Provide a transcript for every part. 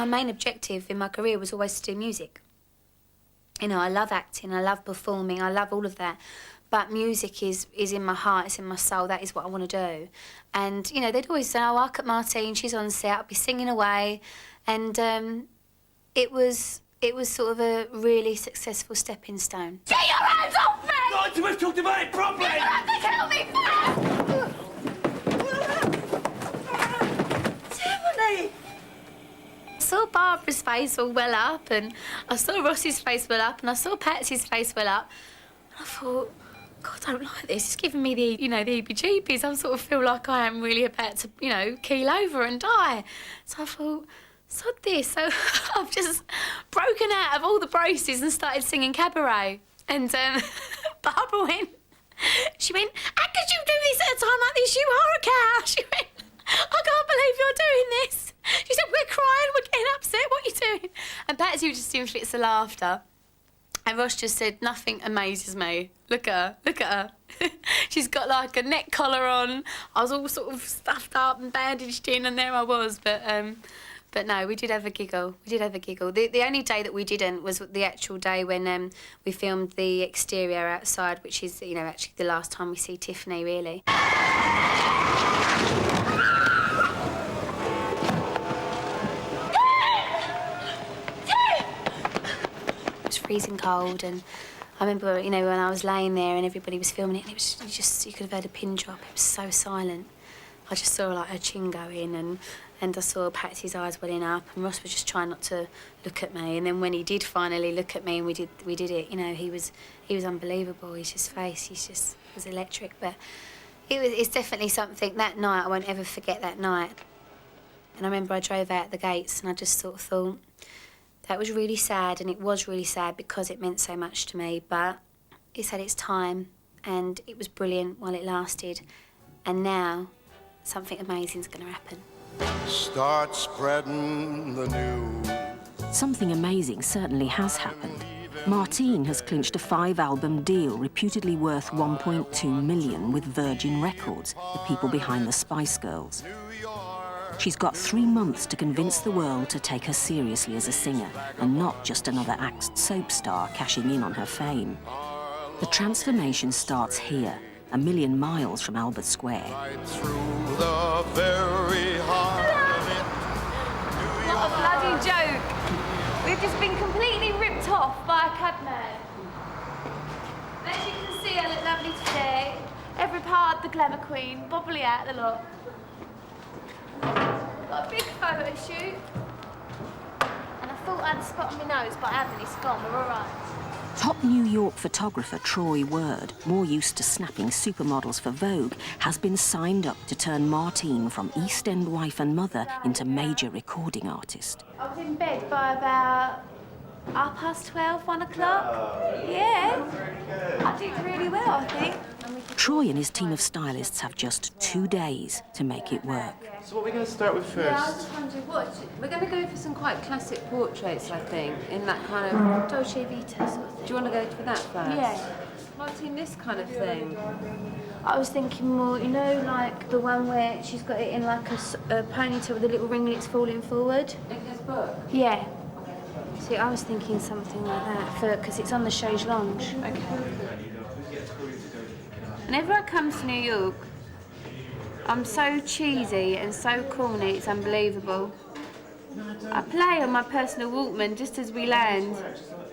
main objective in my career was always to do music. You know, I love acting, I love performing, I love all of that. But music is in my heart, it's in my soul, that is what I want to do. And, you know, they'd always say, oh, I'll look at Martine, she's on set, I'll be singing away. And it was sort of a really successful stepping stone. Get your hands off me! Not until we've talked about it properly! You have to kill me first! Tiffany! I saw Barbara's face all well up, and I saw Ross's face well up, and I saw Patsy's face well up. And I thought, God, I don't like this. It's giving me the, you know, the heebie-jeebies. I sort of feel like I am really about to, you know, keel over and die. So I thought, sod this. So I've just broken out of all the braces and started singing cabaret. And Barbara went, she went, how could you do this at a time like this? You are a cow. She went, I can't believe you're doing this. She said, we're crying, we're getting upset, what are you doing? And Patsy was just doing fits of laughter. And Ross just said, nothing amazes me. Look at her, look at her. She's got like a neck collar on. I was all sort of stuffed up and bandaged in, and there I was. But no, we did have a giggle. We did have a giggle. The only day that we didn't was the actual day when we filmed the exterior outside, which is, you know, actually the last time we see Tiffany, really. Freezing cold, and I remember, you know, when I was laying there and everybody was filming it, and it was just, you could have heard a pin drop. It was so silent. I just saw like her chin go in, and I saw Patsy's eyes welling up, and Ross was just trying not to look at me. And then when he did finally look at me and we did it, you know, he was unbelievable. His face, was electric. But it's definitely something. That night, I won't ever forget that night. And I remember I drove out the gates, and I just sort of thought, that was really sad, and it was really sad because it meant so much to me, but it's had its time, and it was brilliant while it lasted, and now something amazing's going to happen. Start spreading the news. Something amazing certainly has happened. Martine has clinched a 5-album deal reputedly worth $1.2 million with Virgin Records, the people behind the Spice Girls. She's got 3 months to convince the world to take her seriously as a singer and not just another axed soap star cashing in on her fame. The transformation starts here, a million miles from Albert Square. Through the very heart of it. What a bloody joke. We've just been completely ripped off by a cabman. As you can see, I look lovely today. Every part of the glamour queen, bobbly out the lot. Got a big photo shoot. And I thought I had a spot on my nose, but I haven't. It's gone. We're all right. Top New York photographer Troy Word, more used to snapping supermodels for Vogue, has been signed up to turn Martine from East End wife and mother into major recording artist. I was in bed by about 12:30, 1 o'clock. Yeah. I did really well, I think. Troy and his team of stylists have just 2 days to make it work. So what are we going to start with first? Yeah, I was just wondering, we're going to go for some quite classic portraits, I think, in that kind of Dolce Vita sort of thing. Do you want to go for that first? Yeah. Martine, this kind of thing. I was thinking more, you know, like the one where she's got it in like a ponytail with the little ringlets falling forward. In this book? Yeah. See, I was thinking something like that because it's on the chaise lounge. Okay. Whenever I come to New York, I'm so cheesy and so corny, it's unbelievable. I play on my personal Walkman just as we land.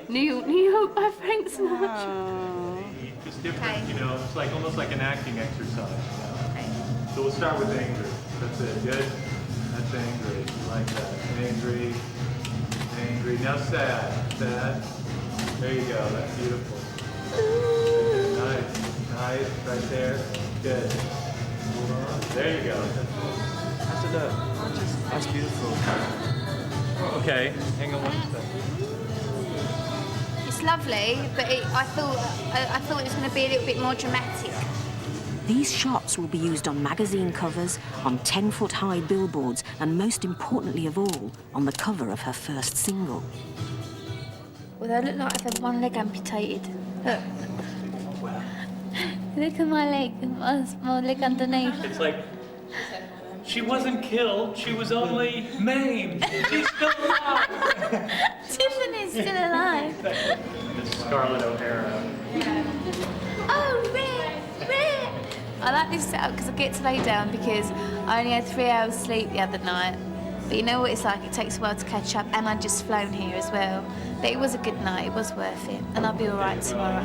New York by Frank Sinatra. It's different, you know, it's like almost like an acting exercise. You know? Okay. So we'll start with angry. That's it, good? That's angry, like that. Angry, angry. Now sad, sad. There you go, that's beautiful. Nice, nice, right there. Good. Hold on. There you go. How's it look? That's beautiful. Okay, hang on one second. It's lovely, but I thought it was going to be a little bit more dramatic. These shots will be used on magazine covers, on 10-foot-high billboards, and most importantly of all, on the cover of her first single. Well, I look like I've had one leg amputated. Look. Look at my leg, my leg underneath. It's like... She wasn't killed, she was only maimed. She's still alive. Tiffany's still alive. It's Scarlett O'Hara. Oh, Rick! I like this setup because I get to lay down because I only had 3 hours sleep the other night. But you know what it's like, it takes a while to catch up, and I'd just flown here as well. But it was a good night, it was worth it, and I'll be all right tomorrow.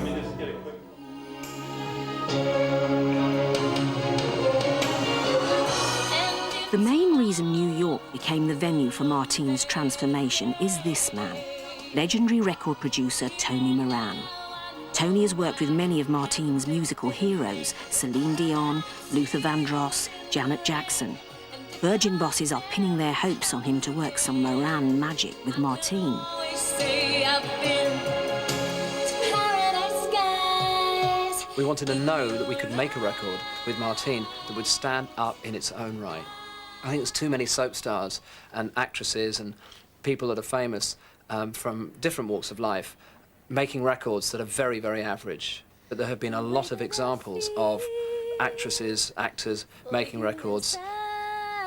The main reason New York became the venue for Martine's transformation is this man, legendary record producer Tony Moran. Tony has worked with many of Martine's musical heroes, Celine Dion, Luther Vandross, Janet Jackson. Virgin bosses are pinning their hopes on him to work some Moran magic with Martine. We wanted to know that we could make a record with Martine that would stand up in its own right. I think there's too many soap stars and actresses and people that are famous from different walks of life making records that are very, very average. But there have been a lot of examples of actresses, actors making records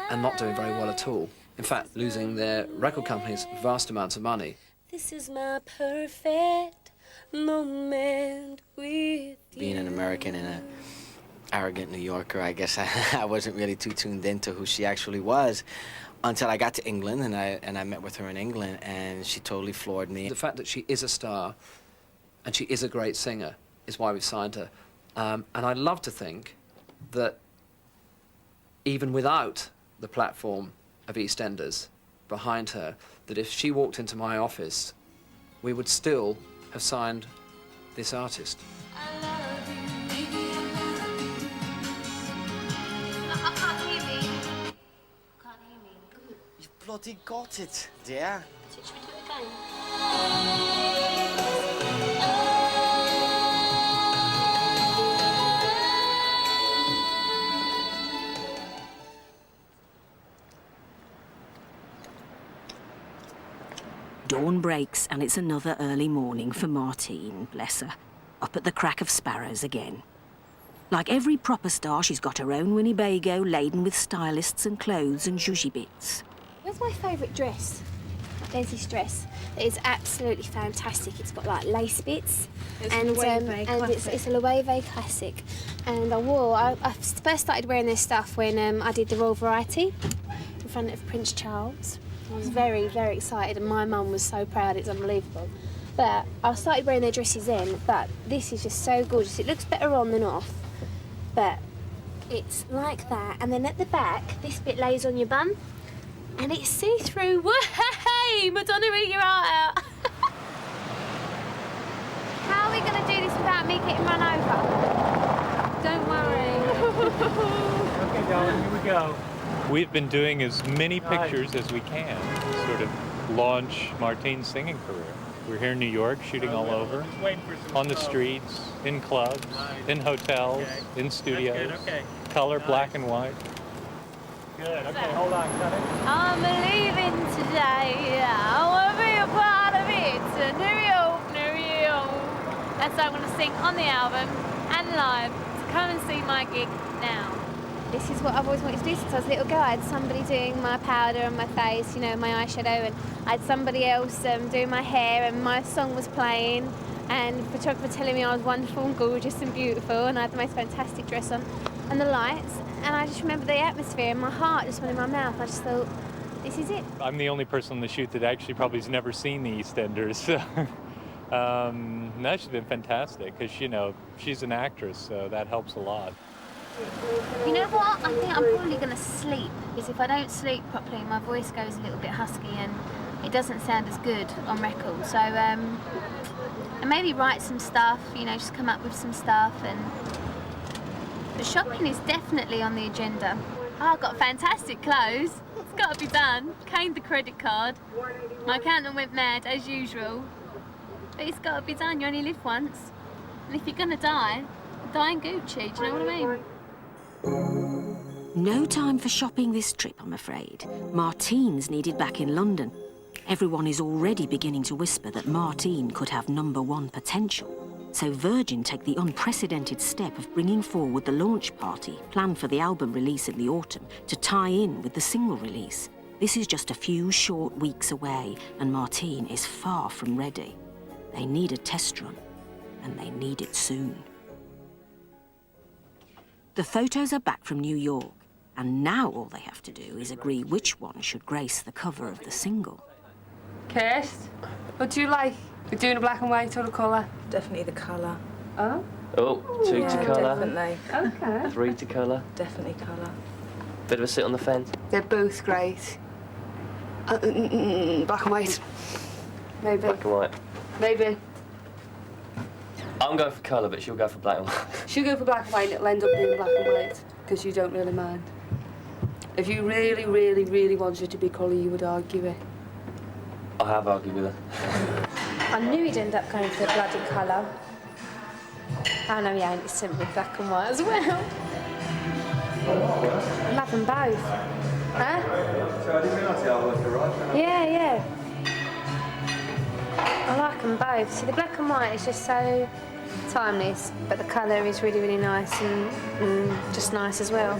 and not doing very well at all. In fact, losing their record companies vast amounts of money. This is my perfect moment with you. Being an American and an arrogant New Yorker, I guess I wasn't really too tuned into who she actually was until I got to England and I met with her in England, and she totally floored me. The fact that she is a star and she is a great singer is why we signed her. And I'd love to think that even without the platform of EastEnders behind her, that if she walked into my office, we would still have signed this artist. I can't hear me. Can't hear me. You've bloody got it, dear. Should we do it again? Dawn breaks and it's another early morning for Martine, bless her, up at the crack of sparrows again. Like every proper star, she's got her own Winnebago laden with stylists and clothes and zhuzhy bits. Where's my favourite dress? There's this dress. It is absolutely fantastic. It's got like lace bits, it's a Loewe classic. And I first started wearing this stuff when I did the Royal Variety in front of Prince Charles. I was very, very excited, and my mum was so proud. It's unbelievable. But I started wearing their dresses then. But this is just so gorgeous. It looks better on than off. But it's like that, and then at the back, this bit lays on your bum, and it's see-through. Hey, Madonna, eat your heart out. How are we going to do this without me getting run over? Don't worry. Okay, darling, here we go. We've been doing as many pictures as we can to sort of launch Martine's singing career. We're here in New York, shooting all over, on the streets, in clubs, in hotels, in studios, color, black and white. Good, okay, hold on, cut it. I'm leaving today. I want to be a part of it. New York, New York. That's what I'm going to sing on the album and live. So come and see my gig now. This is what I've always wanted to do since I was a little girl. I had somebody doing my powder on my face, you know, my eyeshadow, and I had somebody else doing my hair, and my song was playing, and the photographer telling me I was wonderful and gorgeous and beautiful, and I had the most fantastic dress on, and the lights, and I just remember the atmosphere, and my heart just went in my mouth. I just thought, this is it. I'm the only person on the shoot that actually probably has never seen the EastEnders. So, no, she's been fantastic, because, you know, she's an actress, so that helps a lot. You know what? I think I'm probably going to sleep, because if I don't sleep properly, my voice goes a little bit husky and it doesn't sound as good on record. So, and maybe write some stuff, you know, just come up with some stuff. But shopping is definitely on the agenda. Oh, I've got fantastic clothes. It's got to be done. Caned the credit card. My accountant went mad, as usual. But it's got to be done. You only live once. And if you're going to die in Gucci, do you know what I mean? No time for shopping this trip, I'm afraid. Martine's needed back in London. Everyone is already beginning to whisper that Martine could have #1 potential. So Virgin take the unprecedented step of bringing forward the launch party planned for the album release in the autumn to tie in with the single release. This is just a few short weeks away, and Martine is far from ready. They need a test run, and they need it soon. The photos are back from New York, and now all they have to do is agree which one should grace the cover of the single. Kirst, what do you like? We're doing a black and white or a colour? Definitely the colour. Oh? Oh, 2 to colour. Definitely. Okay. 3 to colour. Definitely colour. Bit of a sit on the fence. They're both great. Black and white. Maybe. Black and white. Maybe. I'm going for colour, but she'll go for black and white. She'll go for black and white and it'll end up being black and white, because you don't really mind. If you really, really, really wanted it to be colour, you would argue it. I have argued with her. I knew he'd end up going for the bloody colour. I know he ain't, it's simply black and white as well. I love them both. Huh? So I didn't realise the artwork arrived. Yeah. I like them both. See, the black and white is just so timeless, but the colour is really, really nice and just nice as well.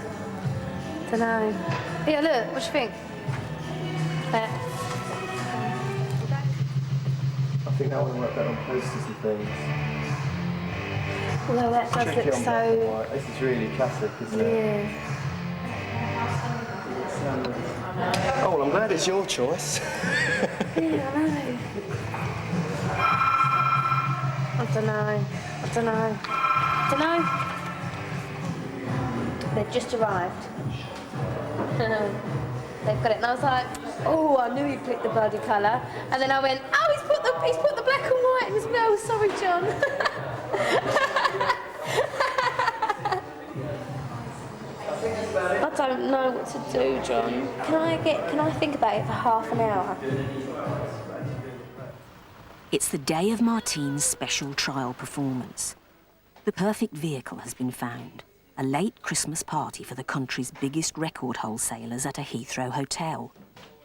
Don't know. Yeah, look, what do you think? I think that would work better on posters and things. Although that does look so... This is really classic, isn't it? Yeah. Oh, well, I'm glad it's your choice. Yeah, I don't know. They've just arrived. They've got it, and I was like, oh, I knew he'd pick the bloody colour. And then I went, oh, he's put the black and white in as well. Sorry, John. I don't know what to do, John. Can I think about it for half an hour? It's the day of Martine's special trial performance. The perfect vehicle has been found. A late Christmas party for the country's biggest record wholesalers at a Heathrow hotel.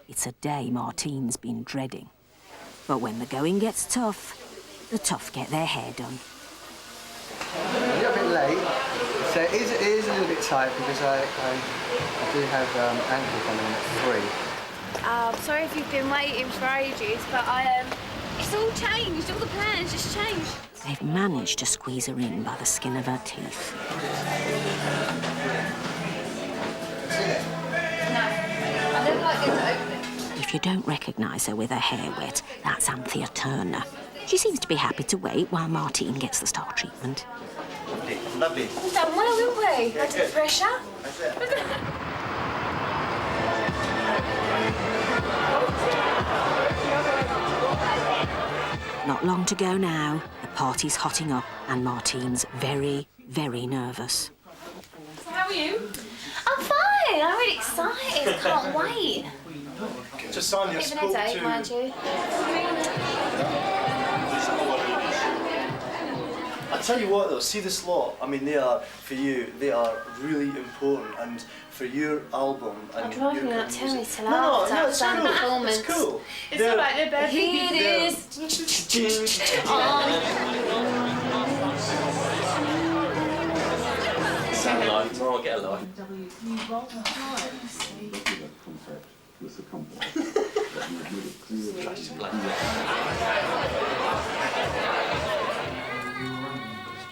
It's a day Martine's been dreading. But when the going gets tough, the tough get their hair done. A little bit late, so it is a little bit tight because I do have ankle coming at 3. Sorry if you've been waiting for ages, but it's all changed. All the plans just changed. They've managed to squeeze her in by the skin of her teeth. If you don't recognise her with her hair wet, that's Anthea Turner. She seems to be happy to wait while Martine gets the star treatment. Lovely. We've done well, haven't we? Under the pressure. Not long to go now. The party's hotting up and Martine's very, very nervous. So how are you? I'm fine. I'm really excited. Can't wait. Just sign your Even a headache, mind you. I tell you what though, see this lot, I mean they are, for you, they are really important, and for your album and I'd rather you not tell me till No, after it's I've done cool. the performance. It's cool. It's all right, they're bad. Here it is. Sound like tomorrow, get a life.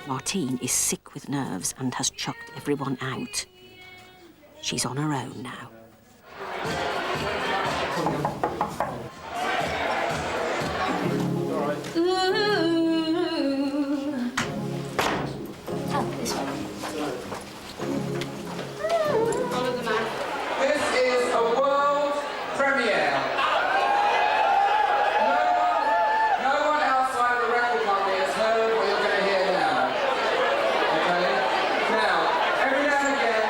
Martine is sick with nerves and has chucked everyone out. She's on her own now. This is a world premiere. No one outside the record company has heard what you're going to hear now. Okay? Now, every now and again,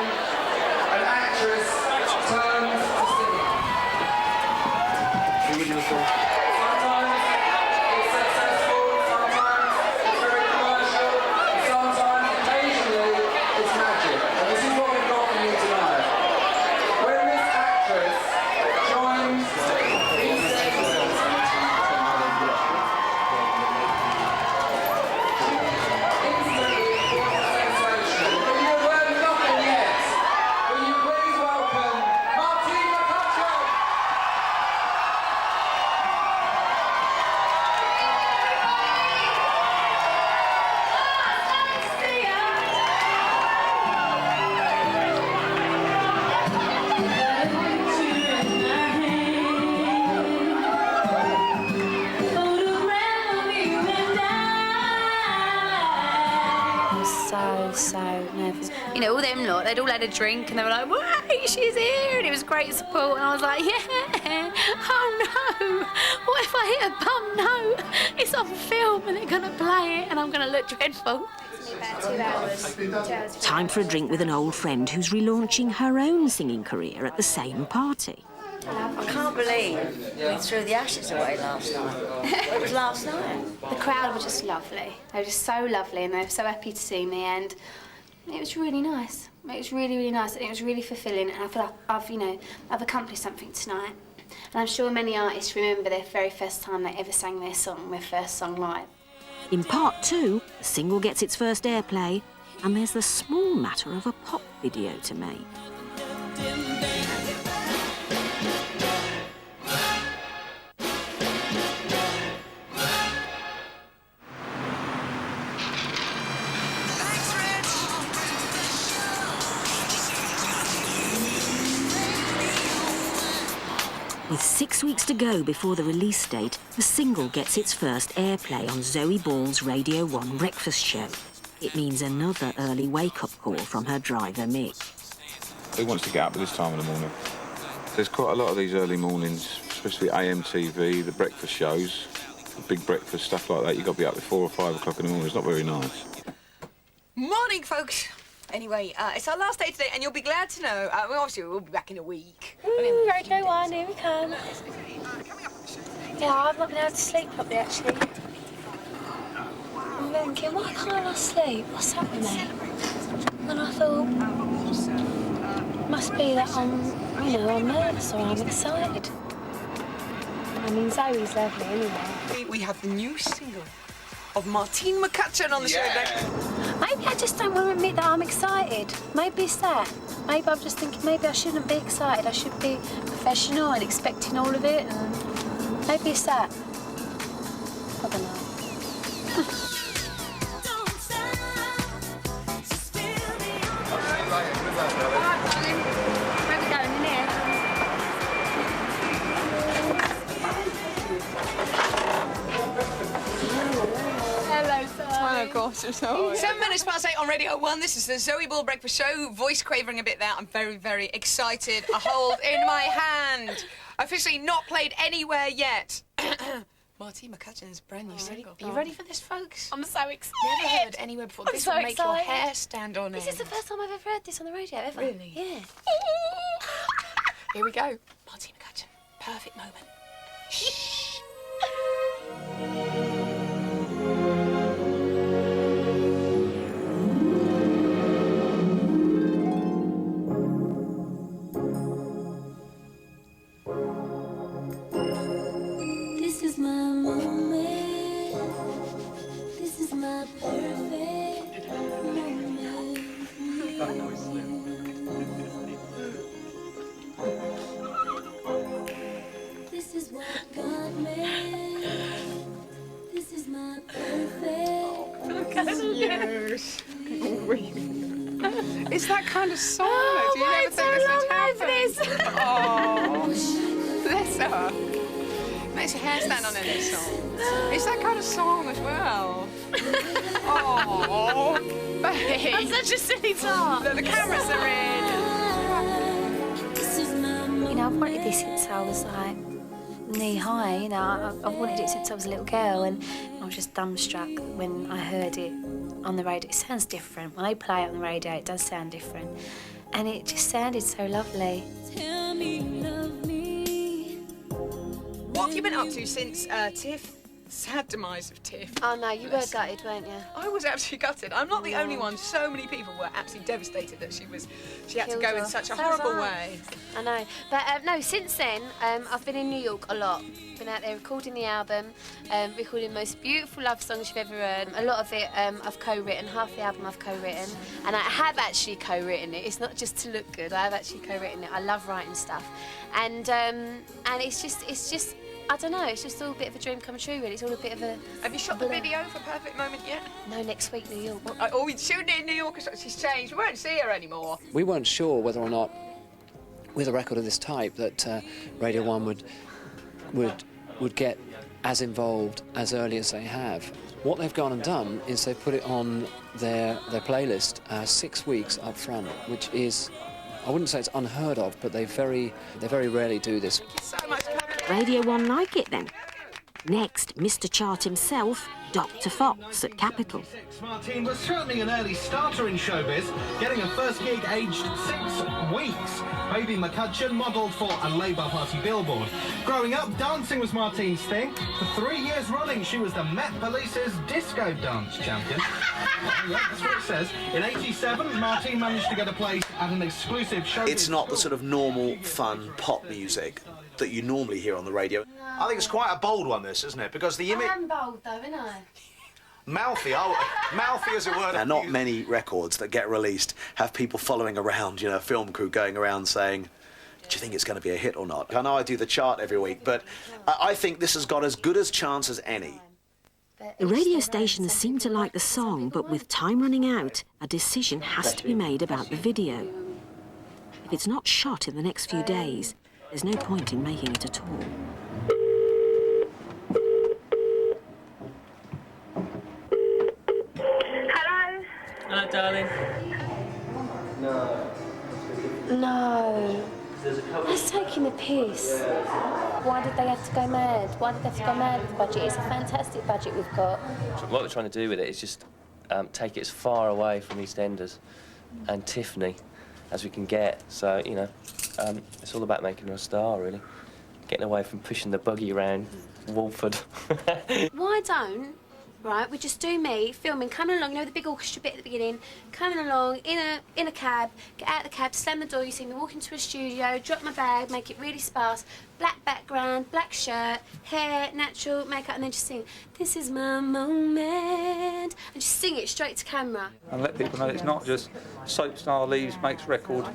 an actress turns to singing. you know, all them lot, they'd all had a drink and they were like, "Wait, she's here," and it was great support, and I was like, yeah, oh no, what if I hit a bum note? It's on film and they're gonna play it and I'm gonna look dreadful. Time for a drink with an old friend who's relaunching her own singing career at the same party. I can't believe we threw the ashes away last night. It was last night. The crowd were just lovely. They were just so lovely and they were so happy to see me, and it was really nice. It was really, really nice, and it was really fulfilling, and I feel like I've accomplished something tonight. And I'm sure many artists remember their very first time they ever sang their first song live. In part 2, the single gets its first airplay, and there's the small matter of a pop video to make. With 6 weeks to go before the release date, the single gets its first airplay on Zoe Ball's Radio 1 breakfast show. It means another early wake-up call from her driver, Mick. Who wants to get up at this time in the morning? There's quite a lot of these early mornings, especially AM TV, the breakfast shows, the big breakfast, stuff like that. You've got to be up at 4 or 5 o'clock in the morning. It's not very nice. Morning, folks. Anyway, it's our last day today, and you'll be glad to know, obviously we'll be back in a week. Radio 1, here we come. Yeah, I've not been able to sleep properly, actually. I'm thinking, why can't I sleep? What's up with me? And I thought, must be that I'm nervous or I'm excited. I mean, Zoe's lovely anyway. We have the new single of Martine McCutcheon on the show today. Maybe I just don't want to admit that I'm excited. Maybe it's that. Maybe I'm just thinking maybe I shouldn't be excited. I should be professional and expecting all of it. And maybe it's that. I don't know. Where are we going in here? Hello, sir. Oh, of course, you're so 7 minutes past 8 on Radio 1. This is the Zoe Ball Breakfast Show. Voice quavering a bit there. I'm very, very excited. A hold in my hand. Officially not played anywhere yet. Martine McCutcheon's brand new single. Are you ready for this, folks? I'm so excited. Never heard anywhere before. This so will make your excited. hair stand on end. This is the first time I've ever heard this on the radio, ever. Really? Yeah. Here we go. Martine McCutcheon. Perfect moment. Shh. This is my moment. This is my perfect moment. This is what God made. This is my perfect. Yes. It's that kind of song. Oh, Do you why never it's think so this long would now for happen? this? Oh, bless her. Makes your hair stand on end, this song. It's that kind of song as well. Oh, babe. I'm such a silly tart. The cameras are in. You know, I've wanted this since I was like knee high. You know, I've wanted it since I was a little girl, and I was just dumbstruck when I heard it on the radio. It sounds different. When they play it on the radio, it does sound different. And it just sounded so lovely. Tell me you love me. What have you been up to since Tiff? Sad demise of Tiff. Oh no, you were gutted, weren't you? I was absolutely gutted. I'm not the only one. So many people were absolutely devastated that she had to Killed go her. in such a So was horrible I. way. I know. But no, since then, I've been in New York a lot. Been out there recording the album, recording the most beautiful love songs you've ever heard. A lot of it I've co-written, half the album I've co-written. And I have actually co-written it. It's not just to look good, I have actually co-written it. I love writing stuff. And it's just, I don't know, it's just all a bit of a dream come true, really. It's all a bit of a... Have you shot the video for Perfect Moment yet? No, next week, New York. Oh, we shooting it in New York. She's changed. We won't see her anymore. We weren't sure whether or not, with a record of this type, that Radio 1 would get as involved as early as they have. What they've gone and done is they've put it on their playlist 6 weeks up front, which is, I wouldn't say it's unheard of, but they very rarely do this. Radio 1 like it then. Next, Mr. Chart himself, Dr. Fox at Capitol. Martine was certainly an early starter in showbiz, getting her first gig aged 6 weeks. Baby McCutcheon modelled for a Labour Party billboard. Growing up, dancing was Martine's thing. For 3 years running, she was the Met Police's disco dance champion. Yeah, that's what it says. In '87, Martine managed to get a place at an exclusive show. It's not the sort of normal, fun pop music that you normally hear on the radio. I think it's quite a bold one, this, isn't it? Because the image... I am bold, though, isn't I? Mouthy, mouthy is a word. Now, not many records that get released have people following around, you know, a film crew going around saying, do you think it's going to be a hit or not? I know I do the chart every week, but I think this has got as good a chance as any. The radio stations seem to like the song, but with time running out, a decision has to be made about the video. If it's not shot in the next few days, there's no point in making it at all. Hello? Hello, darling. No. That's taking the piss. Why did they have to go mad? Why did they have to go mad with the budget? It's a fantastic budget we've got. What we're trying to do with it is just take it as far away from EastEnders and Tiffany as we can get. So, you know, it's all about making her a star, really. Getting away from pushing the buggy around Walford. Why don't, right, we just do me filming, coming along, you know, the big orchestra bit at the beginning, coming along in a cab, get out of the cab, slam the door, you see me walk into a studio, drop my bag, make it really sparse, black background, black shirt, hair, natural, makeup, and then just sing, this is my moment, and just sing it straight to camera. And let people know it's not just soap star leaves, makes record,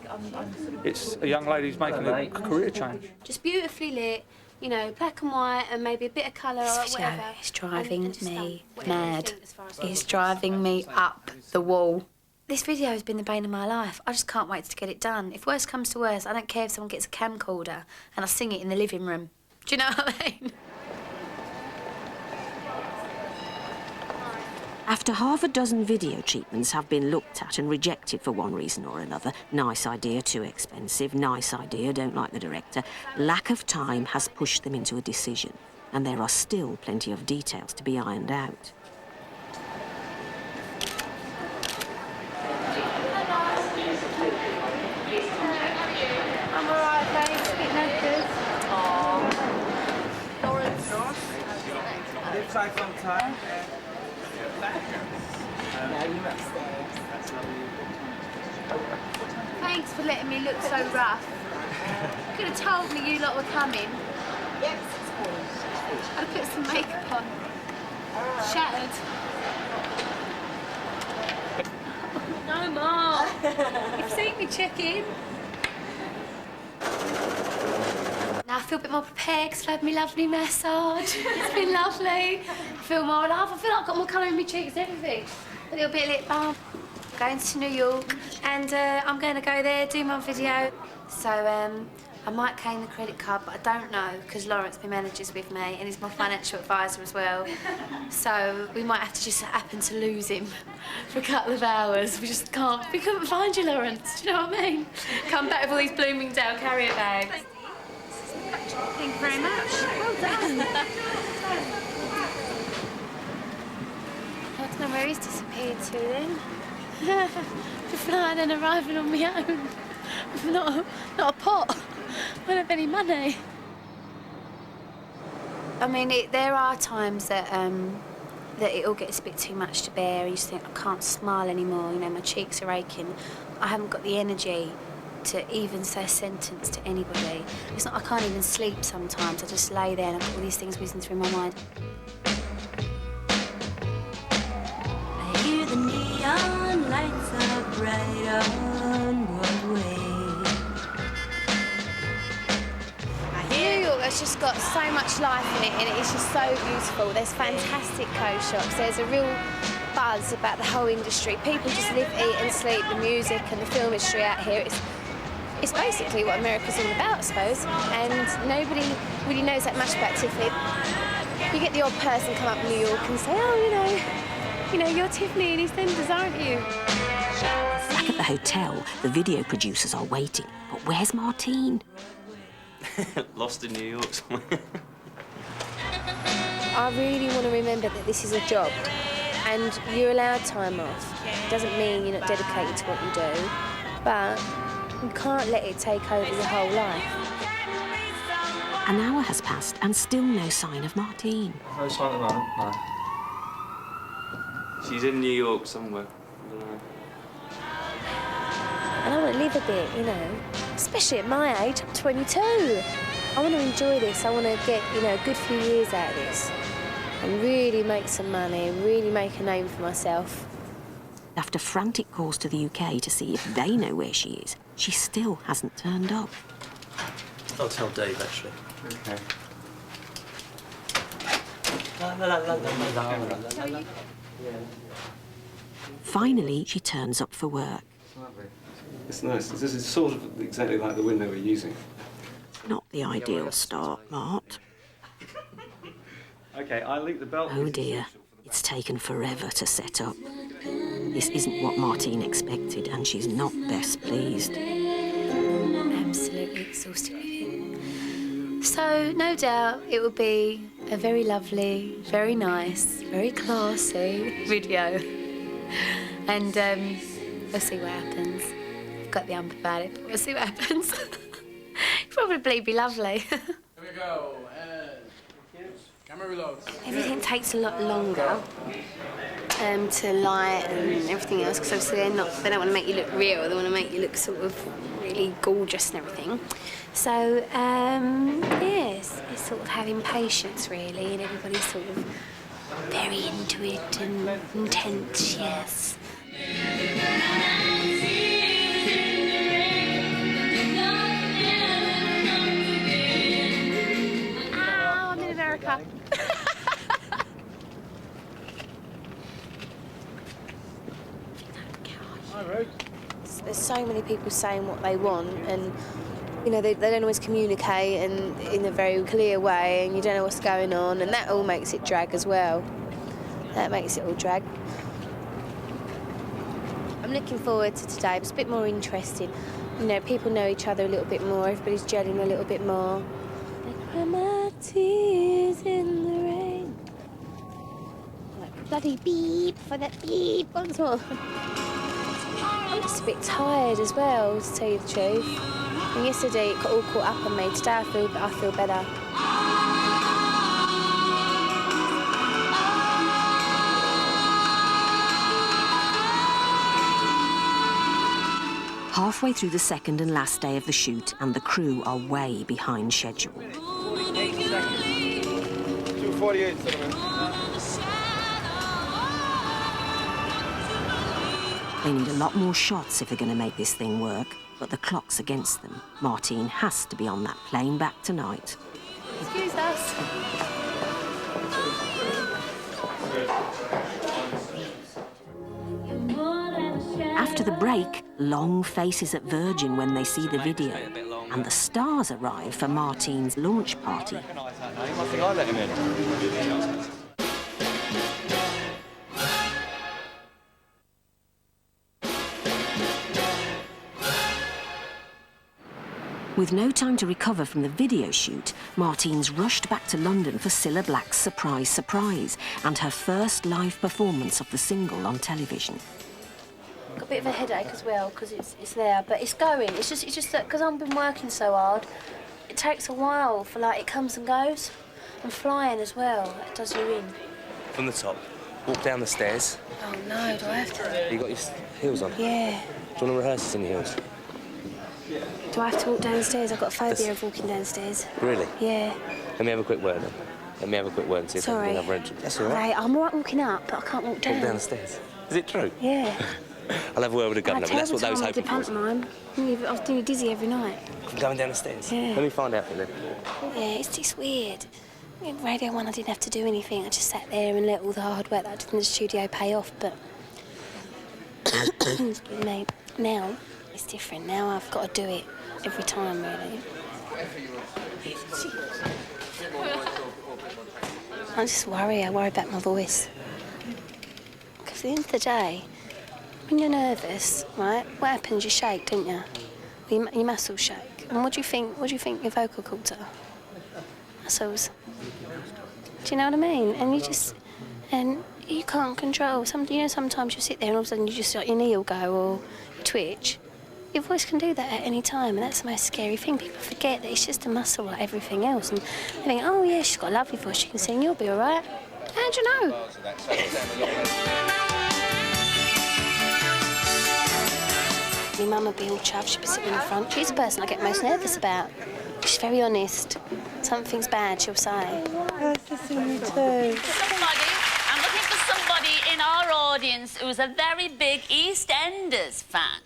it's a young lady who's making a career change. Just beautifully lit, you know, black and white and maybe a bit of colour or whatever. It's driving me mad. It's driving me up the wall. This video has been the bane of my life. I just can't wait to get it done. If worse comes to worse, I don't care if someone gets a camcorder and I sing it in the living room. Do you know what I mean? After half a dozen video treatments have been looked at and rejected for one reason or another, nice idea, too expensive, nice idea, don't like the director, lack of time has pushed them into a decision, and there are still plenty of details to be ironed out. I'm alright, thanks. A bit knackered. Lawrence. Did it take some time? Thanks for letting me look so rough. You could have told me you lot were coming. I'd put some makeup on. Shattered. No more. You've seen me check in. Now I feel a bit more prepared because I've had my lovely massage. It's been lovely. I feel more alive. I feel like I've got more colour in my cheeks and everything. A little bit of lip balm. Going to New York and I'm going to go there, do my video. So I might claim the credit card, but I don't know because Lawrence, my manager's with me and he's my financial advisor as well. So we might have to just happen to lose him for a couple of hours. We just can't. We couldn't find you, Lawrence. Do you know what I mean? Come back with all these Bloomingdale carrier bags. Thank you very much. Well done. I don't know where he's disappeared to then. To flying and arriving on my own. Not a pot. I don't have any money. I mean, there are times that that it all gets a bit too much to bear. You just think, I can't smile anymore. You know, my cheeks are aching. I haven't got the energy to even say a sentence to anybody. It's not. I can't even sleep sometimes. I just lay there and I've got all these things whizzing through my mind. I hear the neon lights are bright on Broadway. New York has just got so much life in it, and it's just so beautiful. There's fantastic clothes shops. There's a real buzz about the whole industry. People just live, eat and sleep the music and the film industry out here. It's basically what America's all about, I suppose. And nobody really knows that much about Tiffany. You get the odd person come up in New York and say, oh, you know, you're Tiffany in EastEnders, aren't you? Back at the hotel, the video producers are waiting. But where's Martine? Lost in New York somewhere. I really want to remember that this is a job and you're allowed time off. It doesn't mean you're not dedicated to what you do, but you can't let it take over your whole life. An hour has passed and still no sign of Martine. No sign of her, no. She's in New York somewhere. And I want to live a bit, you know, especially at my age. I'm 22. I want to enjoy this. I want to get, you know, a good few years out of this and really make some money, really make a name for myself. After frantic calls to the UK to see if they know where she is, she still hasn't turned up. I'll tell Dave, actually. Okay. Finally, she turns up for work. It's nice. This is sort of exactly like the window we're using. Not the ideal start, Mart. Okay, I link the belt. Oh dear, it's taken forever to set up. This isn't what Martine expected, and she's not best pleased. Absolutely exhausted with it. So, no doubt, it will be a very lovely, very nice, very classy video. And we'll see what happens. I've got the ump about it, but we'll see what happens. Probably be lovely. Here we go. Camera reloads. Everything takes a lot longer to light and everything else, because obviously they don't want to make you look real. They want to make you look sort of really gorgeous and everything. So yes, it's sort of having patience really, and everybody's sort of very into it and intense. Yes. I'm in America. There's so many people saying what they want, and you know they don't always communicate and in a very clear way, and you don't know what's going on, and that all makes it drag as well. That makes it all drag. I'm looking forward to today. It's a bit more interesting. You know, people know each other a little bit more. Everybody's gelling a little bit more. Like my tears in the rain. Like bloody beep for that beep once more. I'm just a bit tired as well, to tell you the truth. And yesterday it got all caught up on me. Today I feel better. Halfway through the second and last day of the shoot, and the crew are way behind schedule. 248, They need a lot more shots if they're going to make this thing work, but the clock's against them. Martine has to be on that plane back tonight. Excuse us. After the break, long faces at Virgin when they see the video, and the stars arrive for Martine's launch party. I think I let him in. With no time to recover from the video shoot, Martine's rushed back to London for Cilla Black's surprise, and her first live performance of the single on television. Got a bit of a headache as well because it's there, but it's going. It's just that because I've been working so hard, it takes a while for it comes and goes. And flying as well, it does you in. From the top, walk down the stairs. Oh no, do I have to? You got your heels on? Yeah. Do you want to rehearse this in your heels? Do I have to walk downstairs? I've got a phobia of walking downstairs. Really? Yeah. Let me have a quick word then. Let me have a quick word and see if I can have a entrance. That's all right. I'm all right walking up, but I can't walk down. Walk down the stairs. Is it true? Yeah. I'll have a word with the governor, but that's what they was hoping for. Pantomime. I was doing dizzy every night. Going down the stairs? Yeah. Let me find out for you then. Yeah, it's just weird. In Radio 1, I didn't have to do anything. I just sat there and let all the hard work that I did in the studio pay off, but... Excuse me. Now, it's different. Now I've got to do it every time, really. I just worry. I worry about my voice. Because at the end of the day, when you're nervous, right, what happens? You shake, don't you? Your muscles shake. And what do you think your vocal cords are? Muscles. Do you know what I mean? And you can't control. Sometimes you sit there and all of a sudden you just like your knee will go or you twitch. Your voice can do that at any time, and that's the most scary thing. People forget that it's just a muscle like everything else, and they think, oh yeah, she's got a lovely voice, she can sing, you'll be all right. How'd you know? My mum would be all chuffed, she'd be sitting in the front. She's the person I get most nervous about. She's very honest. Something's bad, she'll say. I'm looking for somebody in our audience who's a very big EastEnders fan.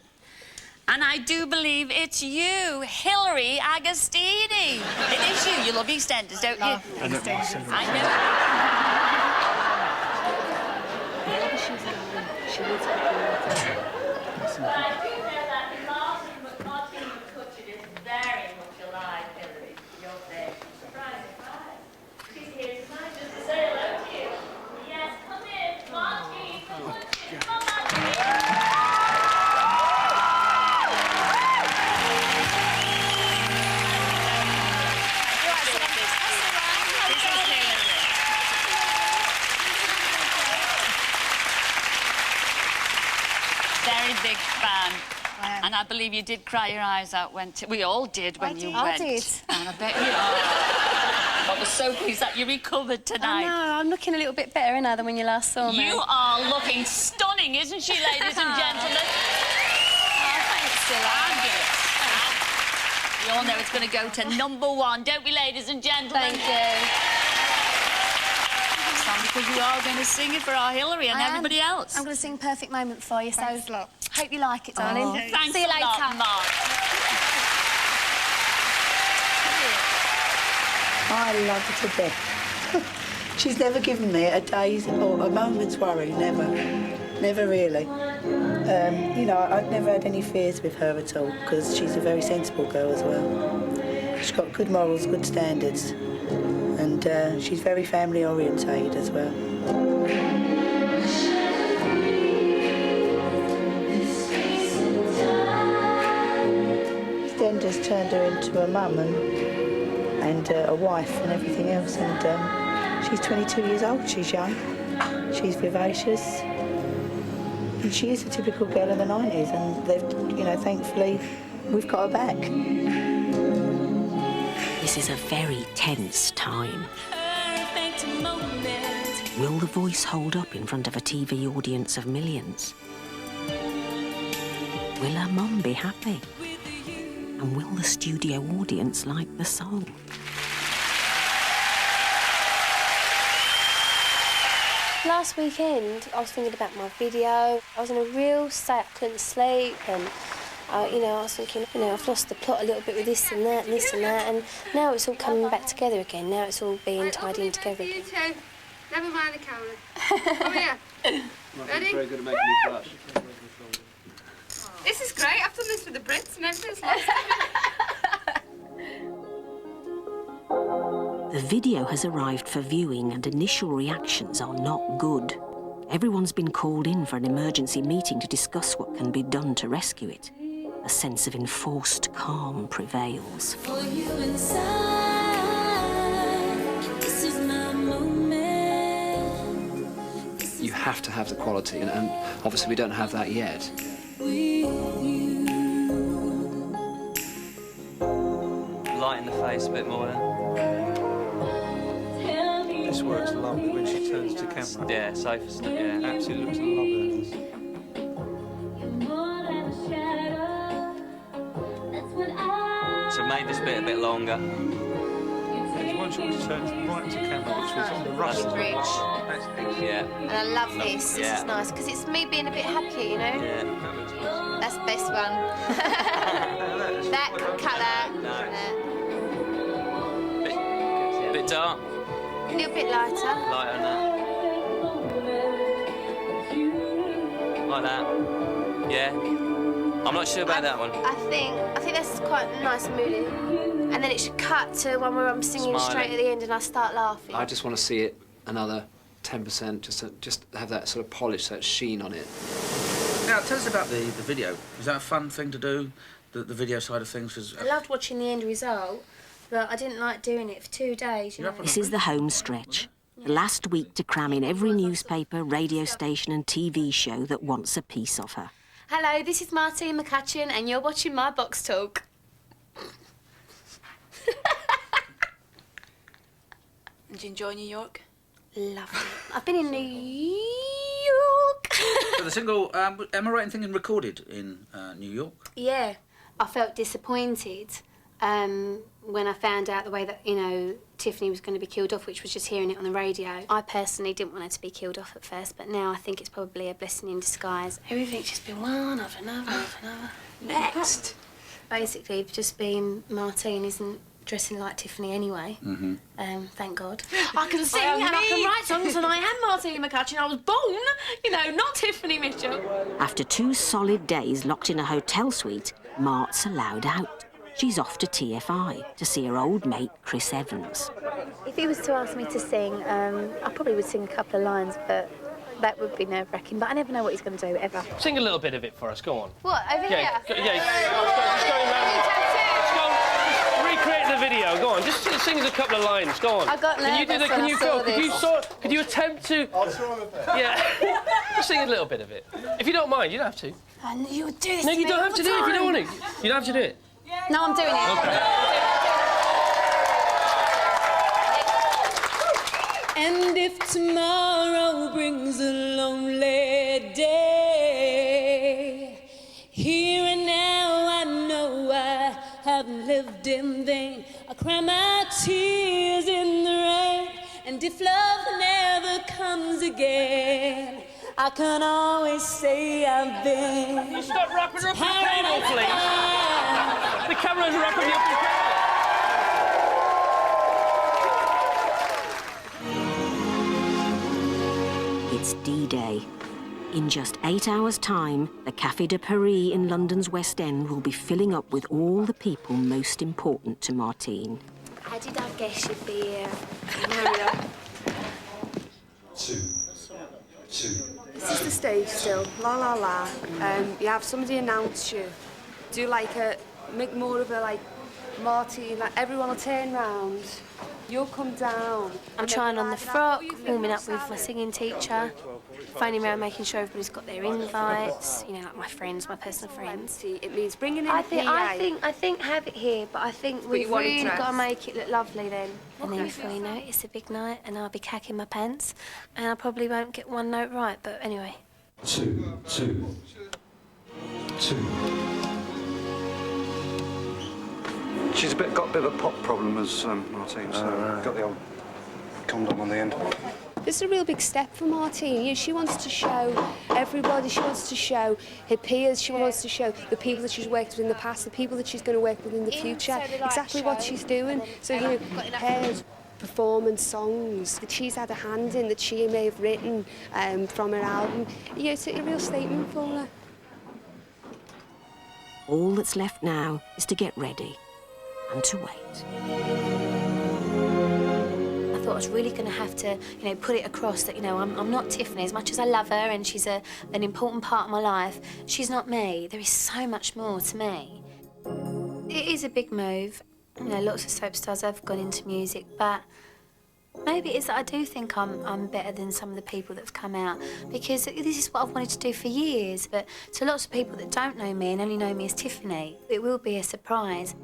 And I do believe it's you, Hilary Agostini. It is you. You love EastEnders, don't you? I know. I think that Martine McCutcheon is very much alive, Hilary. You're there. Surprise. She's here tonight just to say hello to you. Yes, come in, Martine McCutcheon. Come on, Martine. Very big fan. And I believe you did cry your eyes out when... We all did when you went. I did. And I bet you are. I was so pleased that you recovered tonight. I know, I'm looking a little bit better now than when you last saw me. You are looking stunning, isn't she, ladies and gentlemen? Thanks, fabulous. We all know it's going to go to #1, don't we, ladies and gentlemen? Thank you. Because you are going to sing it for our Hilary and everybody else. I'm going to sing Perfect Moment for you, so hope you like it, darling. Thanks See you later. a lot, Mark. I love her to death. She's never given me a day's or a moment's worry, never. Never really. You know, I've never had any fears with her at all, because she's a very sensible girl as well. She's got good morals, good standards. And she's very family orientated as well. EastEnders turned her into a mum and a wife and everything else. And she's 22 years old. She's young. She's vivacious. And she is a typical girl of the 90s. And they've, you know, thankfully, we've got her back. This is a very tense time. Will the voice hold up in front of a TV audience of millions? Will her mum be happy? And will the studio audience like the song? Last weekend, I was thinking about my video. I was in a real state, I couldn't sleep, and you know, I was thinking, you know, I've lost the plot a little bit with this and that and this and that, and now it's all coming back together again. Now it's all being tied in together again. You two, never mind the camera. Come here. Ready? Very good at making me blush. This is great. I've done this with the Brits and everything. The video has arrived for viewing and initial reactions are not good. Everyone's been called in for an emergency meeting to discuss what can be done to rescue it. A sense of enforced calm prevails. For you inside, this is my moment. You have to have the quality, and obviously we don't have that yet. Light in the face a bit more then. This works lovely when she turns to camera. Yeah, safe. Yeah, absolutely looks lovely. So made this bit a bit longer. One shot she turns right to camera, which was on the rush. Yeah. And I love this. This is nice because it's me being a bit happy, you know. Yeah. That's the best one. That cut that. No. Bit dark. A little bit lighter. Lighter than that. Like that. Yeah. I'm not sure about that one. I think that's quite nice and moody. And then it should cut to one where I'm singing Smiling. straight at the end and I start laughing. I just want to see it another 10% just to have that sort of polish, that sheen on it. Now, tell us about the video. Was that a fun thing to do? The video side of things was... I loved watching the end result, but I didn't like doing it for 2 days, you know. This is the home stretch. The last week to cram in every newspaper, radio station and TV show that wants a piece of her. Hello, this is Martine McCutcheon and you're watching my box talk. Did you enjoy New York? Loved it. I've been in New York. So the single, am I right in thinking, recorded in New York? Yeah, I felt disappointed when I found out the way that, you know, Tiffany was going to be killed off, which was just hearing it on the radio. I personally didn't want her to be killed off at first, but now I think it's probably a blessing in disguise. Everything's just been one after another after another. Next. Basically, just being Martine isn't dressing like Tiffany anyway. Mm-hmm. Thank God. I can sing and I can write songs and I am Martine McCutcheon. I was born, you know, not Tiffany Mitchell. After 2 solid days locked in a hotel suite, Mart's allowed out. She's off to TFI to see her old mate, Chris Evans. If he was to ask me to sing, I probably would sing a couple of lines, but that would be nerve-wracking. But I never know what he's going to do, ever. Sing a little bit of it for us, go on. What, over here? Just going around. Just go on, recreate the video, go on. Just sing us a couple of lines, go on. I got nervous when I saw this. Could you attempt to... I'll try my best. Yeah. Just sing a little bit of it. If you don't mind, you don't have to. I knew you would do this. No, you don't have to do it if you don't want to. You don't have to do it. No, I'm doing it. Okay. And if tomorrow brings a lonely day, here and now I know I haven't lived in vain. I cry my tears in the rain, and if love never comes again, I can always say I've been. Can you stop wrapping her up in the cable, please? The camera's wrapping you up in the cable. It's D-Day. In just 8 hours' time, the Café de Paris in London's West End will be filling up with all the people most important to Martine. How did I guess you'd be here? Mario. 2. This is the stage still. La la la. You have somebody announce you. Do like make more of a like Martine. Like everyone will turn round. You'll come down. I'm trying on the frock, warming up with my singing teacher, phoning around, making sure everybody's got their invites. You know, like my friends, my personal friends. It means bringing in I a think have it here, but I think we've you want it really got to dressed. make it look lovely then. And then before you know it, it's a big night, and I'll be cacking my pants, and I probably won't get one note right. But anyway. 2. She's got a bit of a pop problem, as Martine, so got the old condom on the end. This is a real big step for Martine. You know, she wants to show everybody, she wants to show her peers, she wants to show the people that she's worked with in the past, the people that she's going to work with in the future, exactly what she's doing. So, you know, her performance songs that she's had a hand in, that she may have written from her album, you know, it's a real statement for her. All that's left now is to get ready and to wait. I thought I was really going to have to, you know, put it across that, you know, I'm not Tiffany. As much as I love her and she's an important part of my life, she's not me. There is so much more to me. It is a big move. You know, lots of soap stars have gone into music, but maybe it is that I do think I'm better than some of the people that have come out, because this is what I've wanted to do for years. But to lots of people that don't know me and only know me as Tiffany, it will be a surprise.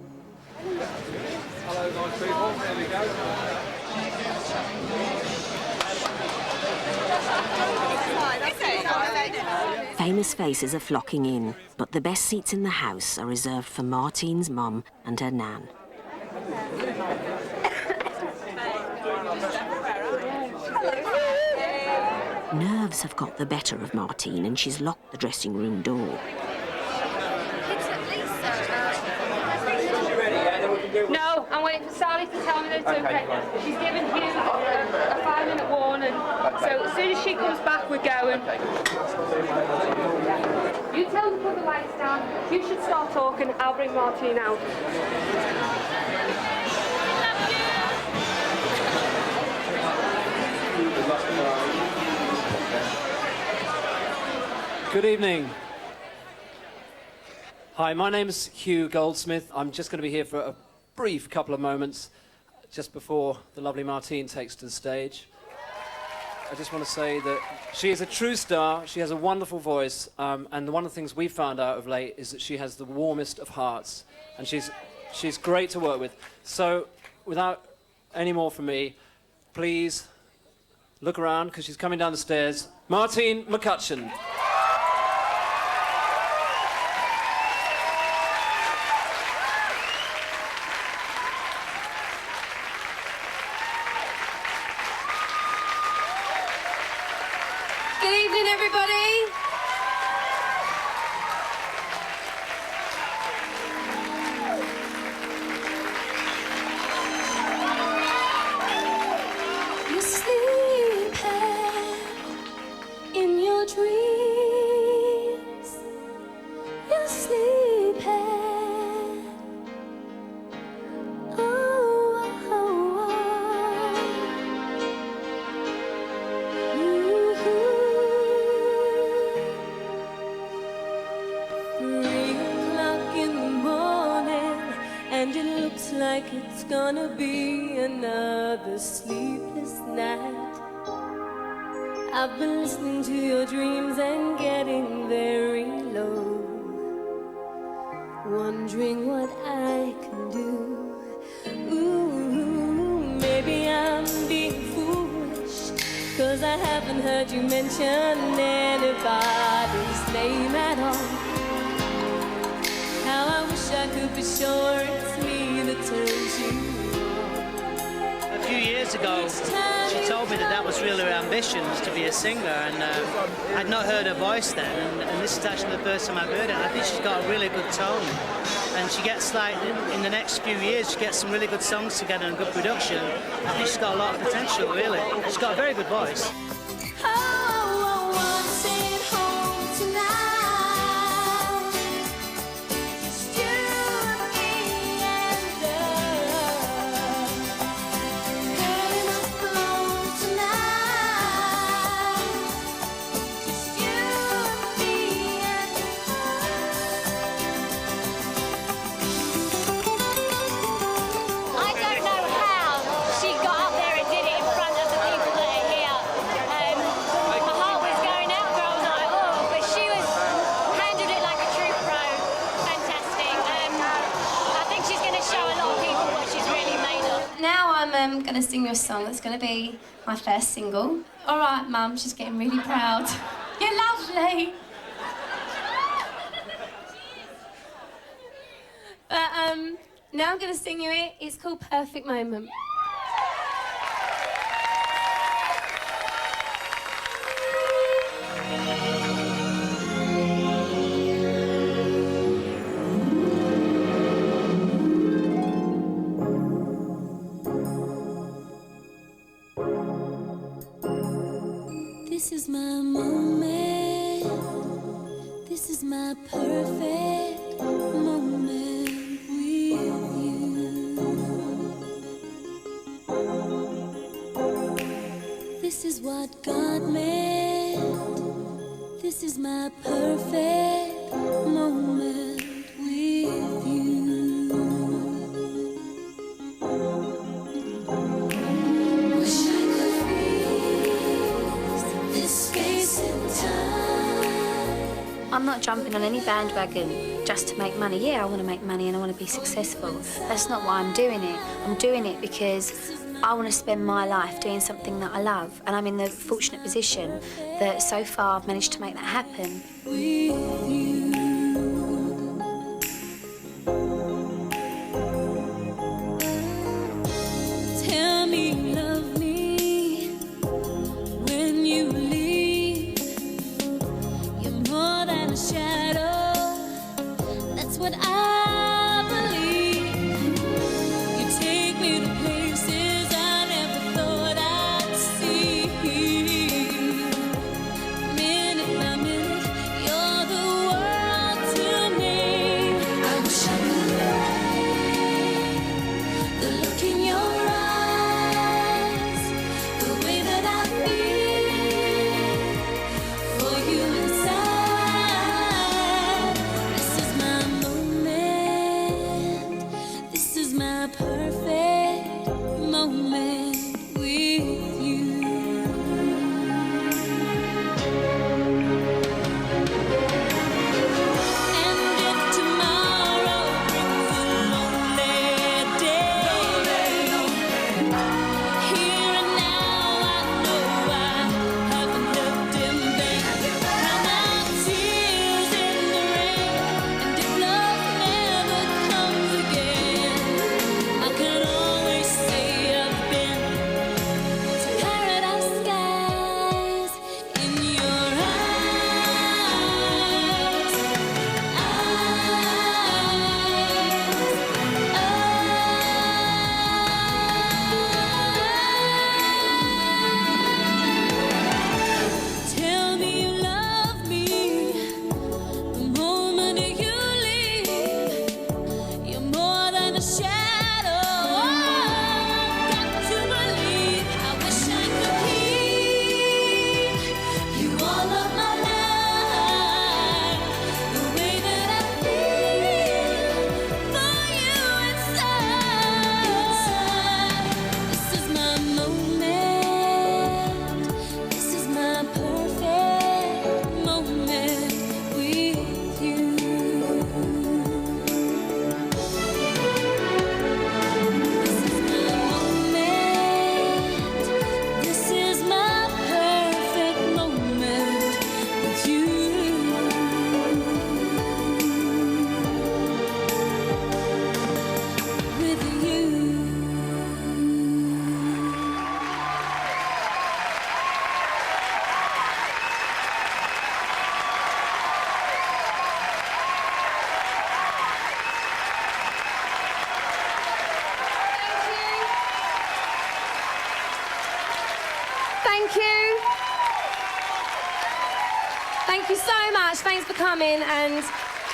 Hello, nice people. There we go. Famous faces are flocking in, but the best seats in the house are reserved for Martine's mum and her nan. Nerves have got the better of Martine and she's locked the dressing room door. No, I'm waiting for Sally to tell me that it's okay. She's given Hugh a 5-minute warning. So as soon as she comes back, we're going. You tell them to put the lights down. You should start talking. I'll bring Martine out. Good evening. Hi, my name's Hugh Goldsmith. I'm just going to be here for a brief couple of moments just before the lovely Martine takes to the stage. I just want to say that she is a true star. She has a wonderful voice, and one of the things we found out of late is that she has the warmest of hearts, and she's great to work with. So, without any more from me, please look around because she's coming down the stairs. Martine McCutcheon. Good evening, everybody. You sleep in your dreams. You sleep and it looks like it's gonna be another sleepless night. I've been listening to your dreams and getting very low, wondering what I can do. Ooh, maybe I'm being foolish, 'cause I haven't heard you mention anybody's name at all. How I wish I could be sure it's me that turns you on. A few years ago, she told me that was really her ambition, was to be a singer, and I'd not heard her voice then, and this is actually the first time I've heard it. I think she's got a really good tone, and she gets, like, in the next few years, she gets some really good songs together and good production. I think she's got a lot of potential, really. She's got a very good voice. I'm going to sing you a song that's going to be my first single. All right, Mum, she's getting really proud. You're lovely. But now I'm going to sing you it. It's called Perfect Moment. This is my moment. This is my perfect moment with you. This is what God meant. This is my perfect moment with you. Wish I could freeze this space and time. I'm not jumping on any bandwagon just to make money. Yeah, I want to make money and I want to be successful. That's not why I'm doing it. I'm doing it because I want to spend my life doing something that I love, and I'm in the fortunate position that so far I've managed to make that happen. Tell me you love me when you leave. You're more than a shadow. That's what I believe. You take me to places I never thought I'd see. Minute by minute, you're the world Thank you so much. Thanks for coming, and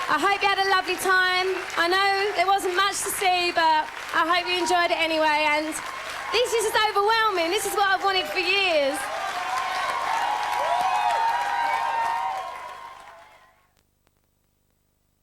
I hope you had a lovely time. I know there wasn't much to see, but I hope you enjoyed it anyway. And this is just overwhelming. This is what I've wanted for years.